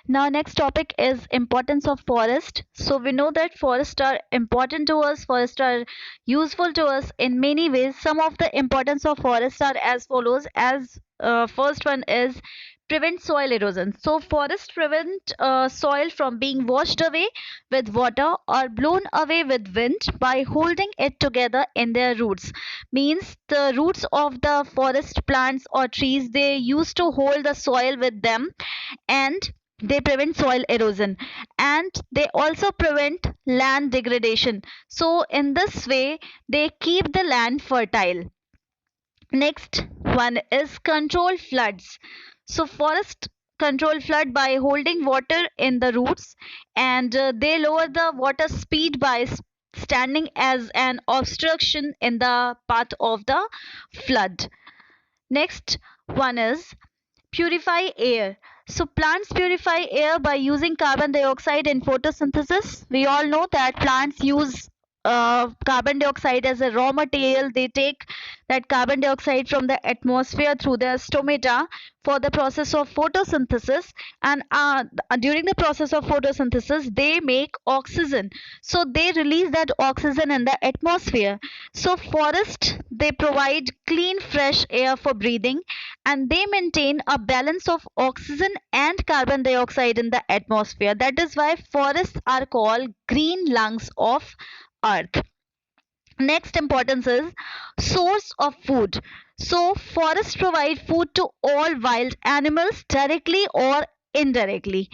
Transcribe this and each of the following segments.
Now, next topic is importance of forest. So we know that forests are important to us. Forests are useful to us in many ways. Some of the importance of forests are as follows. As first one is prevent soil erosion. So forests prevent soil from being washed away with water or blown away with wind by holding it together in their roots. Means the roots of the forest plants or trees, they used to hold the soil with them, and they prevent soil erosion, and they also prevent land degradation. So in this way they keep the land fertile. Next one is control floods. So forest control flood by holding water in the roots, and they lower the water speed by standing as an obstruction in the path of the flood. Next one is purify air. So plants purify air by using carbon dioxide in photosynthesis. We all know that plants use carbon dioxide as a raw material. They take that carbon dioxide from the atmosphere through their stomata for the process of photosynthesis, and during the process of photosynthesis they make oxygen. So they release that oxygen in the atmosphere. So forests, they provide clean fresh air for breathing, and they maintain a balance of oxygen and carbon dioxide in the atmosphere. That is why forests are called green lungs of earth. Next importance is source of food. So forests provide food to all wild animals directly or indirectly.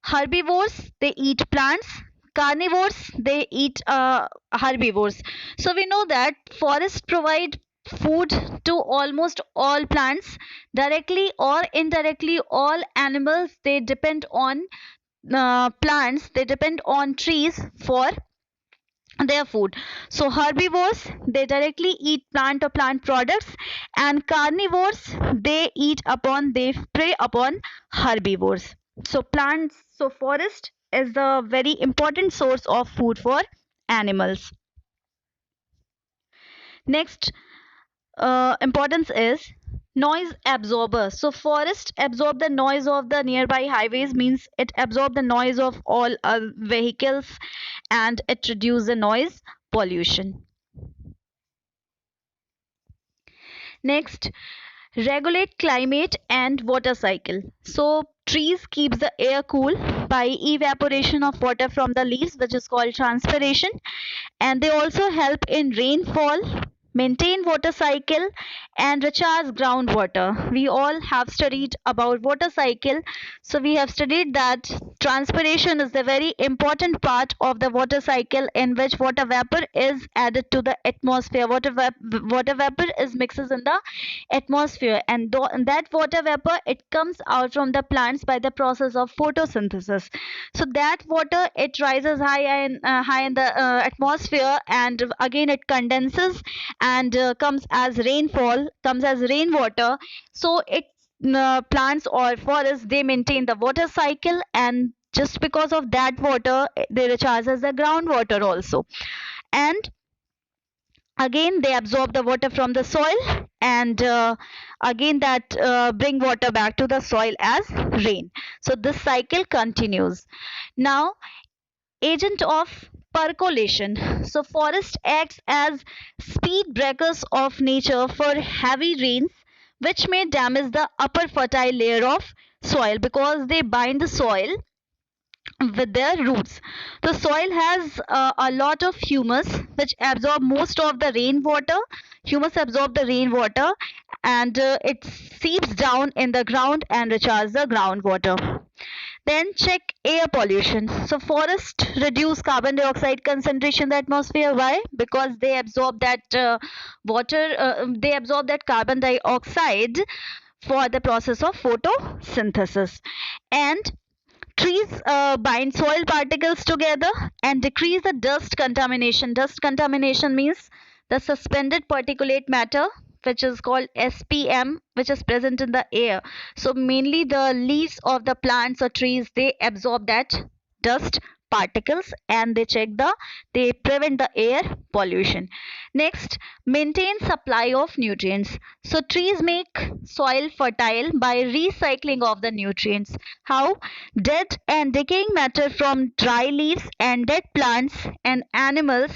Herbivores, they eat plants. Carnivores, they eat herbivores. So we know that forests provide food to almost all plants directly or indirectly. All animals, they depend on plants, they depend on trees for their food. So herbivores, they directly eat plant or plant products, and carnivores, they prey upon herbivores. So plants, so forest is the very important source of food for animals. Next importance is noise absorber. So forest absorb the noise of the nearby highways, means it absorb the noise of all vehicles, and it reduce the noise pollution. Next, regulate climate and water cycle. So trees keeps the air cool by evaporation of water from the leaves, which is called transpiration, and they also help in rainfall, maintain water cycle, and recharge groundwater. We all have studied about water cycle. So we have studied that transpiration is the very important part of the water cycle, in which water vapor is added to the atmosphere. Water vapor is mixes in the atmosphere, and that water vapor, it comes out from the plants by the process of photosynthesis. So that water, it rises high in the atmosphere, and again it condenses and comes as rainfall, comes as rainwater. So it plants or forests, they maintain the water cycle, and just because of that water, they recharge as the groundwater also. And again they absorb the water from the soil, and again that bring water back to the soil as rain. So this cycle continues. Now, agent of percolation. So forest acts as speed breakers of nature for heavy rains, which may damage the upper fertile layer of soil, because they bind the soil with their roots. The soil has a lot of humus, which absorb most of the rainwater. Humus absorb the rainwater, and it seeps down in the ground and recharges the groundwater. Then check air pollution. So forests reduce carbon dioxide concentration in the atmosphere. Why? Because they absorb that they absorb that carbon dioxide for the process of photosynthesis. And trees bind soil particles together and decrease the dust contamination. Dust contamination means the suspended particulate matter, which is called SPM, which is present in the air. So mainly the leaves of the plants or trees, they absorb that dust particles, and they prevent the air pollution. Next, maintain supply of nutrients. So trees make soil fertile by recycling of the nutrients. How? Dead and decaying matter from dry leaves and dead plants and animals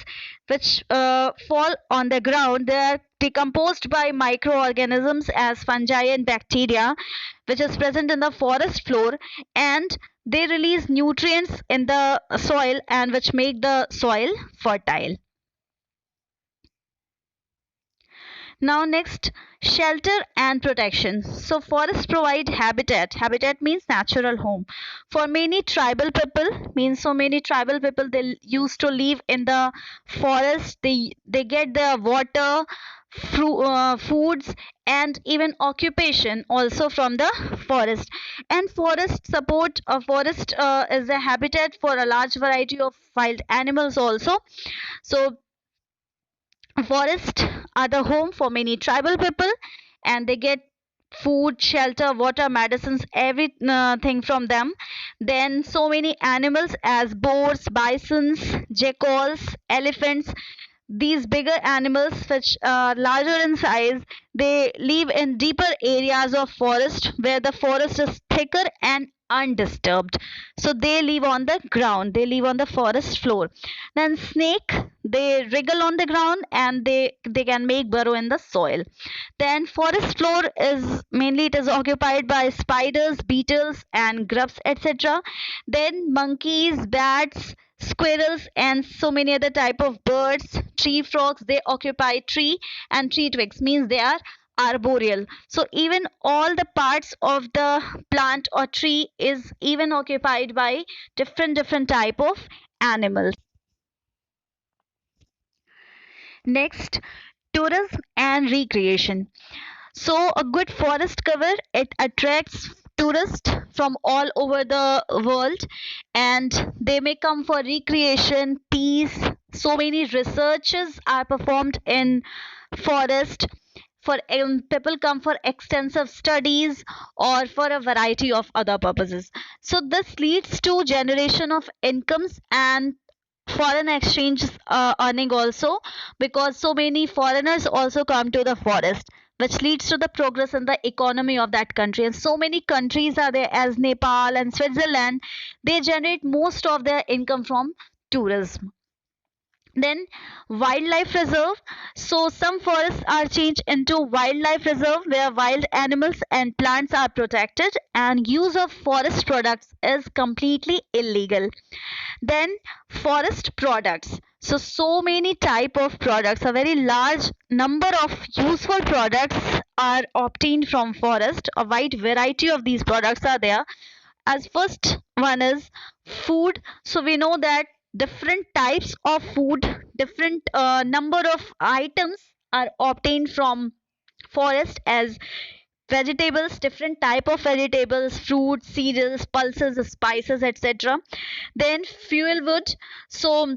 which fall on the ground, they are decomposed by microorganisms as fungi and bacteria, which is present in the forest floor, and they release nutrients in the soil and which make the soil fertile. Now next, shelter and protection. So forests provide habitat. Habitat means natural home. For many tribal people, means so many tribal people they used to live in the forest. They get their water, foods, and even occupation also from the forest. And forest is a habitat for a large variety of wild animals also. So forests are the home for many tribal people, and they get food, shelter, water, medicines, everything from them. Then so many animals as boars, bisons, jackals, elephants, these bigger animals which are larger in size, they live in deeper areas of forest where the forest is thicker and undisturbed. So they live on the ground, they live on the forest floor. Then snake, they wriggle on the ground and they can make burrow in the soil. Then forest floor is mainly it is occupied by spiders, beetles and grubs, etc. Then monkeys, bats, squirrels and so many other type of birds, tree frogs, they occupy tree, and tree twigs means they are arboreal. So even all the parts of the plant or tree is even occupied by different type of animals. Next, tourism and recreation. So a good forest cover, it attracts tourists from all over the world, and they may come for recreation, peace. So many researches are performed in forest. For people come for extensive studies or for a variety of other purposes. So this leads to generation of incomes and foreign exchange earning also, because so many foreigners also come to the forest, which leads to the progress in the economy of that country. And so many countries are there as Nepal and Switzerland, they generate most of their income from tourism. Then wildlife reserve. So some forests are changed into wildlife reserve where wild animals and plants are protected, and use of forest products is completely illegal. Then forest products. So many type of products, a very large number of useful products are obtained from forest. A wide variety of these products are there. As first one is food. So we know that different types of food, different number of items are obtained from forest, as vegetables, different type of vegetables, fruits, cereals, pulses, spices, etc. Then fuel wood. So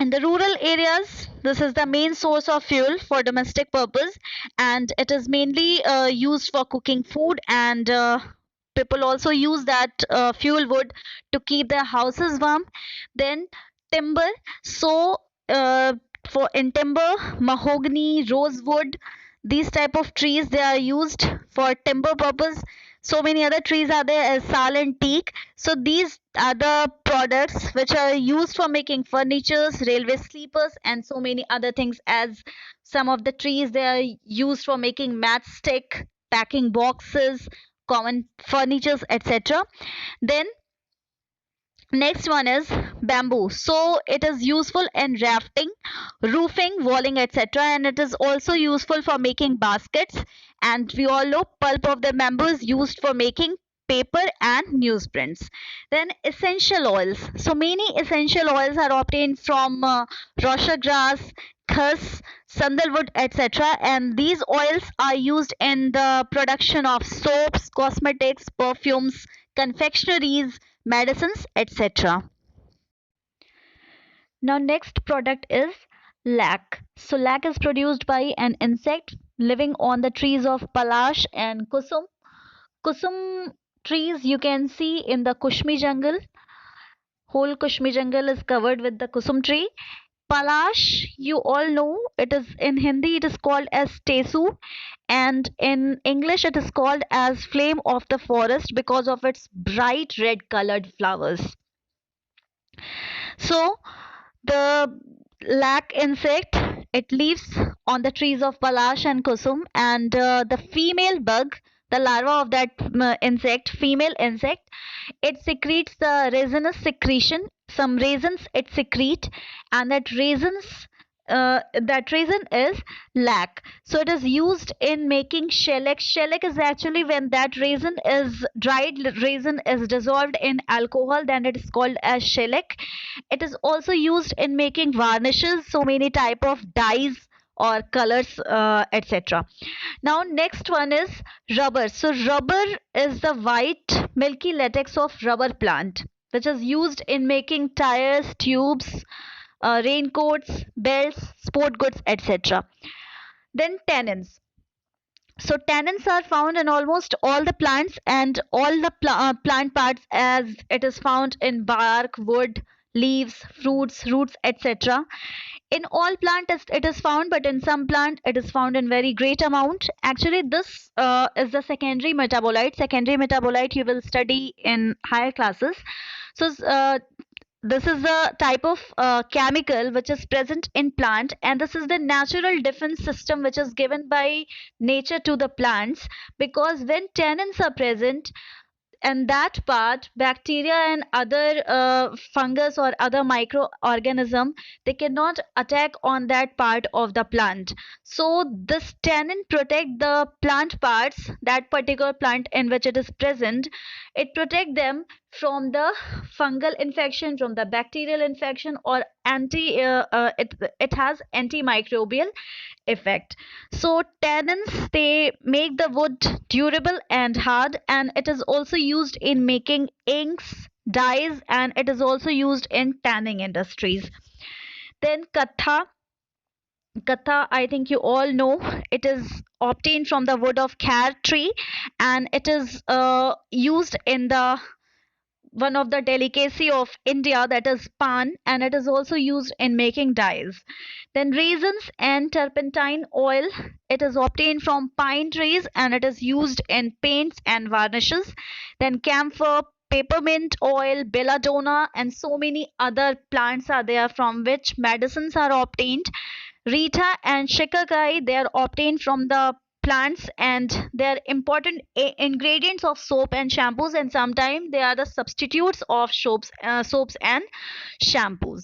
in the rural areas, this is the main source of fuel for domestic purpose, and it is mainly used for cooking food, and people also use that fuel wood to keep their houses warm. Then timber. So for in timber, mahogany, rosewood, these type of trees they are used for timber purpose. So many other trees are there as sal and teak. So these are the products which are used for making furnitures, railway sleepers, and so many other things. As some of the trees they are used for making matchstick, packing boxes, common furnitures, etc. Then next one is bamboo. So it is useful in rafting, roofing, walling, etc. And it is also useful for making baskets. And we all know pulp of the bamboo is used for making paper and newsprints. Then essential oils. So many essential oils are obtained from rosha grass, khus, sandalwood, etc. And these oils are used in the production of soaps, cosmetics, perfumes, confectionaries, medicines, etc. Now next product is lac. So lac is produced by an insect living on the trees of palash and kusum. Kusum trees you can see in the Kushmi jungle. Whole Kashmir jungle is covered with the kusum tree. Palash, you all know, it is in Hindi it is called as Tesu, and in English it is called as flame of the forest because of its bright red colored flowers. So the lac insect, it lives on the trees of Palash and Kusum, and the female bug, the larva of that insect, female insect, it secretes the resinous secretion. Some raisins it secrete, and that resin is lac. So it is used in making shellac. Shellac is actually when that resin is dried resin is dissolved in alcohol, then it is called as shellac. It is also used in making varnishes, so many type of dyes or colors, etc. Now next one is rubber. So rubber is the white milky latex of rubber plant, which is used in making tires, tubes, raincoats, belts, sport goods, etc. Then tannins. So tannins are found in almost all the plants and all the plant parts, as it is found in bark, wood, leaves, fruits, roots, etc. In all plant it is found, but in some plant it is found in very great amount. Actually this is the secondary metabolite. Secondary metabolite you will study in higher classes. So this is a type of chemical which is present in plant, and this is the natural defense system which is given by nature to the plants, because when tannins are present, and that part bacteria and other fungus or other microorganism, they cannot attack on that part of the plant. So this tannin protect the plant parts, that particular plant in which it is present, it protect them from the fungal infection, from the bacterial infection, or it has antimicrobial effect. So tannins, they make the wood durable and hard, and it is also used in making inks, dyes, and it is also used in tanning industries. Then katha. Katha, I think you all know, it is obtained from the wood of kher tree, and it is used in the one of the delicacy of India, that is pan, and it is also used in making dyes. Then raisins and turpentine oil, it is obtained from pine trees and it is used in paints and varnishes. Then camphor, peppermint oil, belladonna, and so many other plants are there from which medicines are obtained. Rita and shikakai, they are obtained from the plants, and they are important ingredients of soap and shampoos, and sometimes they are the substitutes of soaps and shampoos.